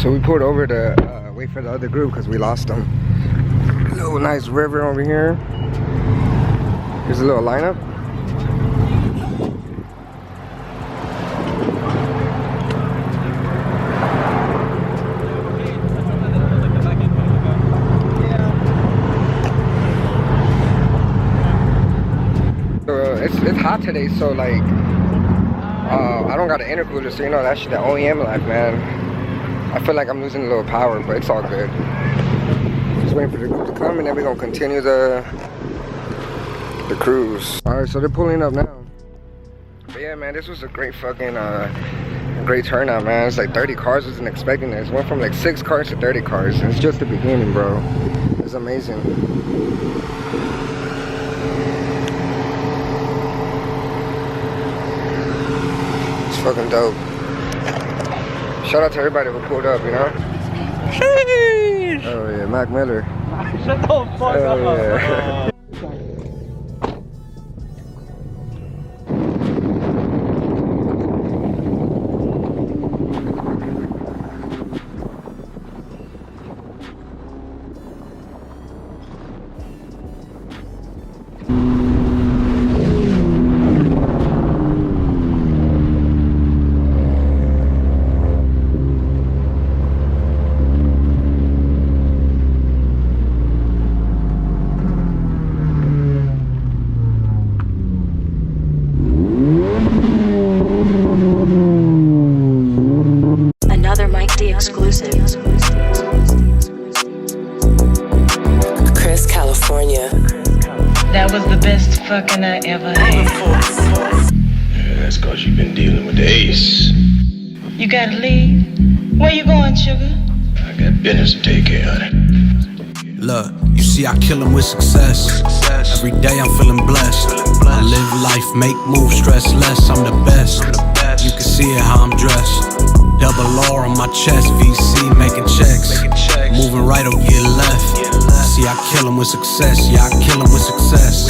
So we pulled over to wait for the other group because we lost them. Little nice river over here. Here's a little lineup. It's hot today, so like I don't got an intercooler, so you know that shit, that OEM life, man. I feel like I'm losing a little power, but it's all good. Just waiting for the group to come, and then we're gonna continue the cruise. All right, so they're pulling up now. But yeah, man, this was a great fucking great turnout, man. It's like 30 cars. Wasn't expecting this. Went from like 6 cars to 30 cars. And it's just the beginning, bro. It's amazing. Fucking dope. Shout out to everybody who pulled up, you know? Oh yeah, Mac Miller. Shut the fuck up. Yeah. Exclusive. Chris, California. That was the best fucking I ever had. Yeah, that's cause you've been dealing with the ace. You gotta leave? Where you going, sugar? I got business to take care of. Look, you see I kill him with success. Every day I'm feeling blessed. I live life, make moves, stress less, I'm the best. You can see it how I'm dressed. Double R on my chest, VC making checks. Moving right or get left. See I kill him with success, yeah I kill him with success.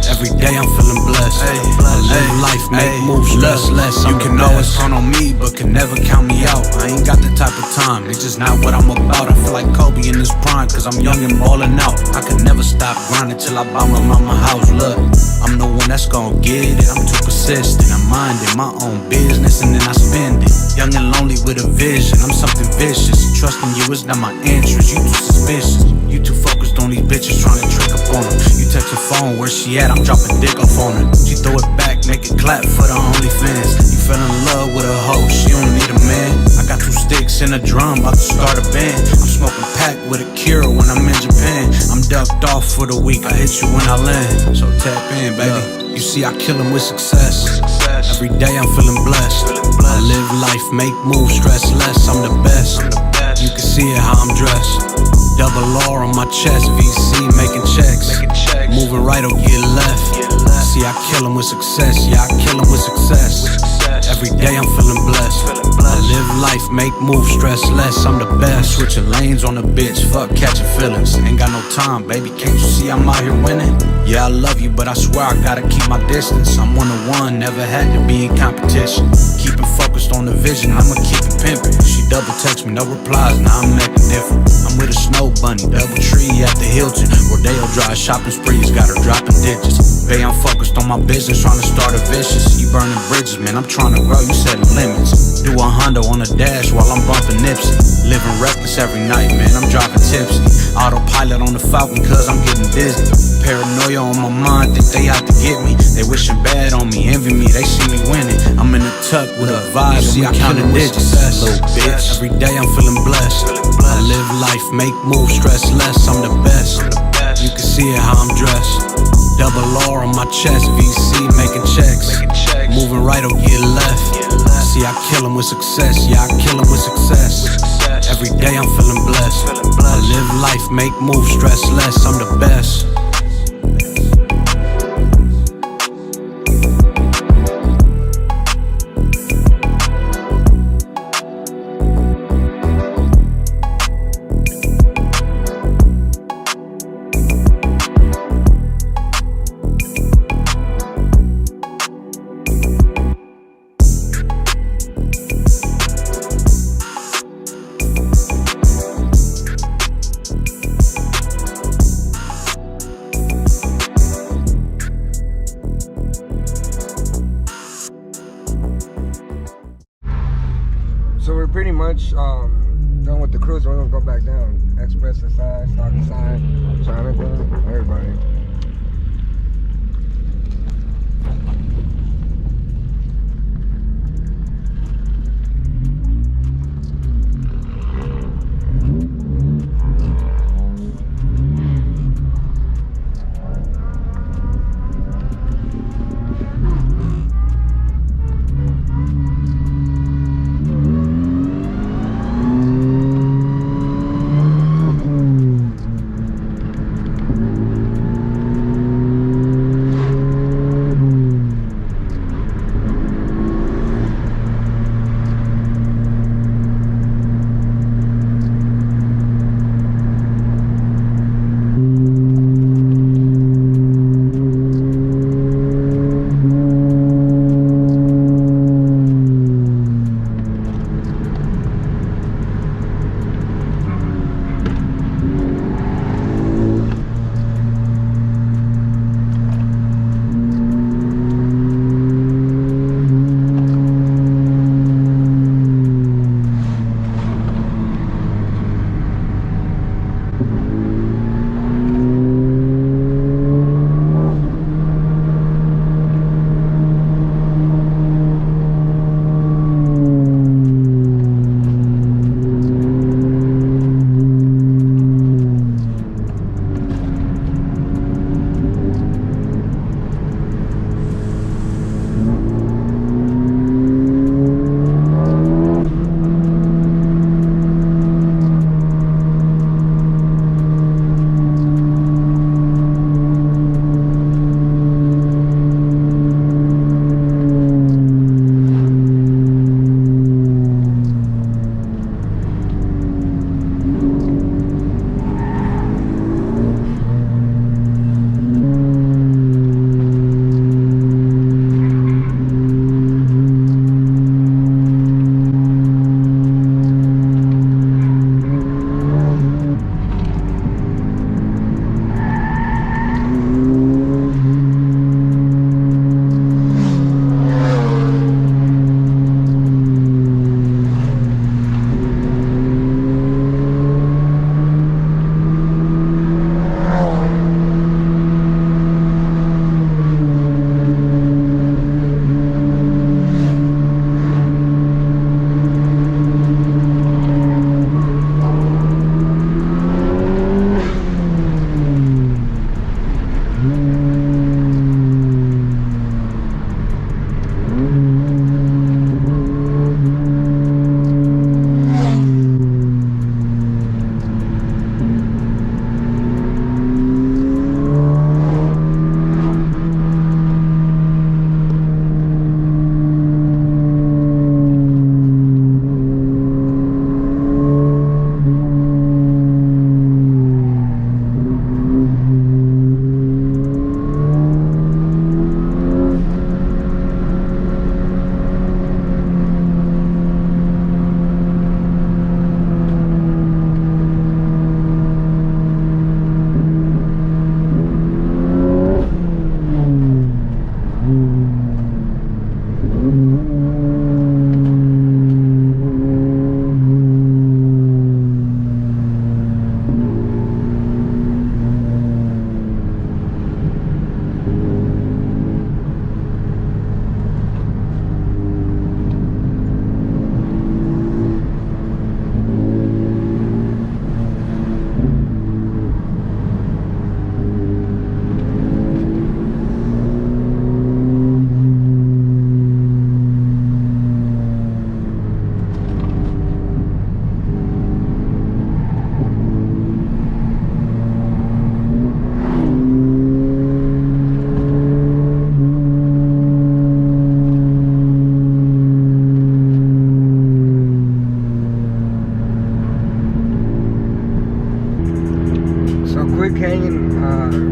Every day I'm feeling blessed. I live life, make moves, stress less. You can always count on me, but can never count me out. I ain't got the type of time, it's just not what I'm about. I feel like Kobe in his prime, cause I'm young and ballin' out. I can never stop grinding till I buy my mama house. Look, I'm the one that's gon' get it, I'm too persistent. I'm minding my own business and then I spend it. Young and lonely with a vision, I'm something vicious. Trusting you is not my interest, you too suspicious. You too focused on these bitches trying to trick up on them. You text her phone, where she at, I'm dropping dick off on her. She throw it back, make it clap for the OnlyFans. You fell in love with a hoe, she don't need a man. I got 2 sticks and a drum, about to start a band. I'm smoking pack with a cure when I'm in Japan. I'm ducked off for the week, I hit you when I land. So tap in, baby. You see I kill him with success. Every day I'm feeling blessed. I live life, make moves, stress less, I'm the best. You can see it how I'm dressed. Double R on my chest, VC making checks. Moving right or get left. See I kill him with success, yeah I kill him with success. Every day I'm feeling blessed. I live life, make moves, stress less, I'm the best. Switching lanes on a bitch, fuck catching feelings. Ain't got no time, baby, can't you see I'm out here winning? Yeah, I love you, but I swear I gotta keep my distance. I'm 1-on-1, never had to be in competition. Keeping focused on the vision, I'ma keep it pimping. She double text me, no replies, now I'm acting different. I'm with a snow bunny, double tree at the Hilton. Rodeo Drive, shopping sprees, got her dropping digits. Bae, I'm focused on my business, trying to start a vicious. You burning bridges, man, I'm trying to grow, you setting limits. Do a Honda on a dash while I'm bumping Nipsey. Living reckless every night, man, I'm driving tipsy. Autopilot on the Falcon, cause I'm getting dizzy. Paranoia on my mind, think they out to get me. They wishing bad on me, envy me, they see me winning. I'm in a tuck with a vibe, see I counting digits. Little bitch, every day I'm feeling blessed. I live life, make moves, stress less, I'm the best. You can see it how I'm dressed. Double R on my chest, VC making checks. Moving right or get left. See I kill him with success, yeah I kill him with success. Every day I'm feeling blessed. I live life, make moves, stress less, I'm the best. done with the cruise, we're gonna go back down. Express side, SOCAL side, Jonathan, everybody.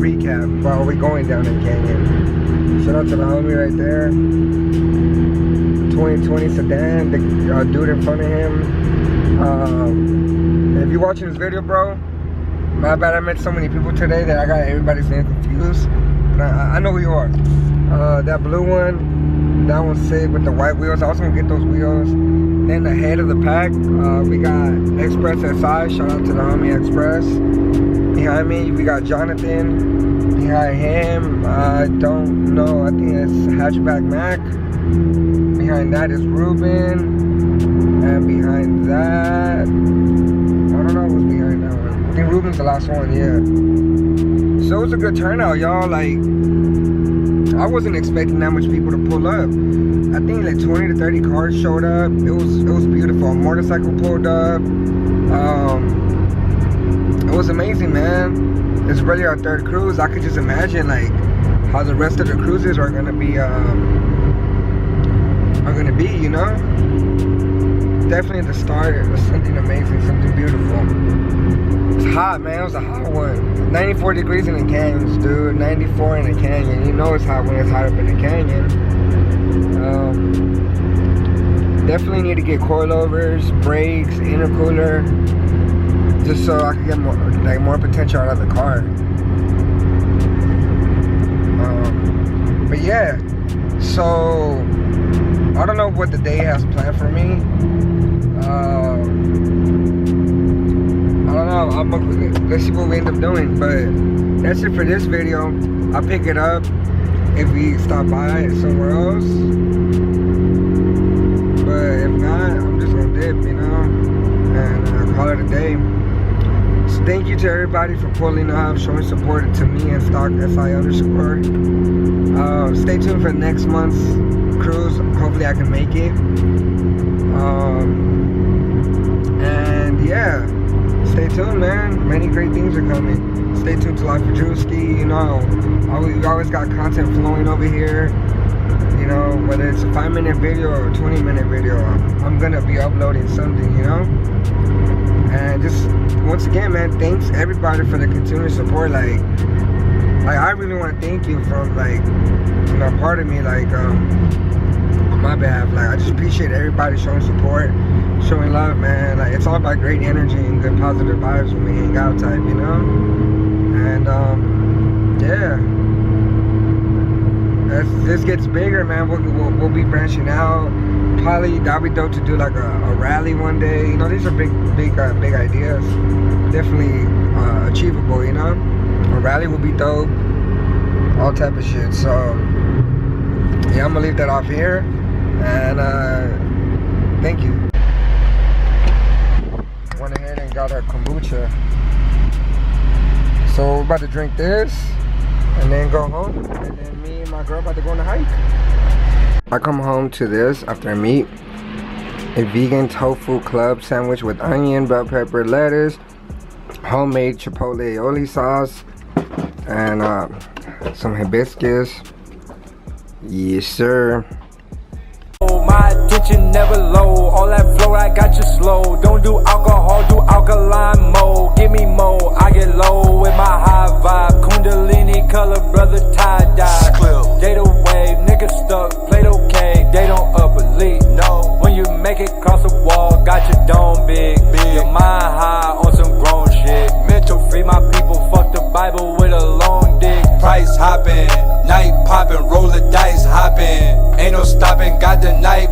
recap while we're going down the canyon. Shout out to the homie right there. 2020 sedan, the dude in front of him. If you're watching this video, bro, my bad, I met so many people today that I got everybody's name confused. But I know who you are. That blue one, that one's sick with the white wheels. I was gonna get those wheels. Then the head of the pack, we got Express SI. Shout out to the homie Express. Behind me, we got Jonathan. Behind him, I don't know. I think it's Hatchback Mac. Behind that is Ruben. And behind that, I don't know who's behind that one. I think Ruben's the last one, yeah. So it was a good turnout, y'all. Like, I wasn't expecting that much people to pull up. I think like 20 to 30 cars showed up. It was beautiful. A motorcycle pulled up. It was amazing, man. It's really our third cruise. I could just imagine like how the rest of the cruises are gonna be, you know. Definitely the start. It was something amazing, something beautiful. It's hot, man. It was a hot one. 94 degrees in the canyons, dude. 94 in the canyon. You know it's hot when it's hot up in the canyon. Definitely need to get coilovers, brakes, intercooler, just so I can get more potential out of the car. But yeah, so I don't know what the day has planned for me. I don't know. Let's see what we end up doing. But that's it for this video. I'll pick it up if we stop by somewhere else. But if not, I'm just gonna dip, you know, and call it a day. So thank you to everybody for pulling up, showing support to me and Stock SI_. Stay tuned for next month's cruise. Hopefully I can make it. And yeah, stay tuned, man. Many great things are coming. Stay tuned to Life with Drewski. You know, we always got content flowing over here. You know, whether it's a 5-minute video or a 20-minute video, I'm gonna be uploading something, you know. And just once again, man, thanks everybody for the continued support. Like I really want to thank you from like, you know, part of me, like on my behalf. Like I just appreciate everybody showing support, showing love, man. Like it's all about great energy and good positive vibes when we hang out type, you know. And yeah, as this gets bigger, man, we'll be branching out. Probably that'd be dope to do like a rally one day. You know, these are big ideas. Definitely achievable, you know. A rally will be dope. All type of shit. So yeah, I'm gonna leave that off here. And thank you. Went ahead and got our kombucha. So we're about to drink this and then go home. And then me and my girl about to go on a hike. I come home to this after I meet. A vegan tofu club sandwich with onion, bell pepper, lettuce, homemade chipotle aioli sauce, and some hibiscus. Yes, sir. My attention never low. All that flow, I got you slow. Don't do alcohol, do alkaline mode. Give me more, I get low with my high vibe. Kundalini color, brother, tie-dye. Data wave, nigga stuck, played okay. They don't believe, no. When you make it cross the wall, got your dome big. Your mind high on some grown shit. Mental free my people, fuck the Bible with a long dick. Price hopping, night popping, roll the dice hopping. Ain't no stopping, got the night.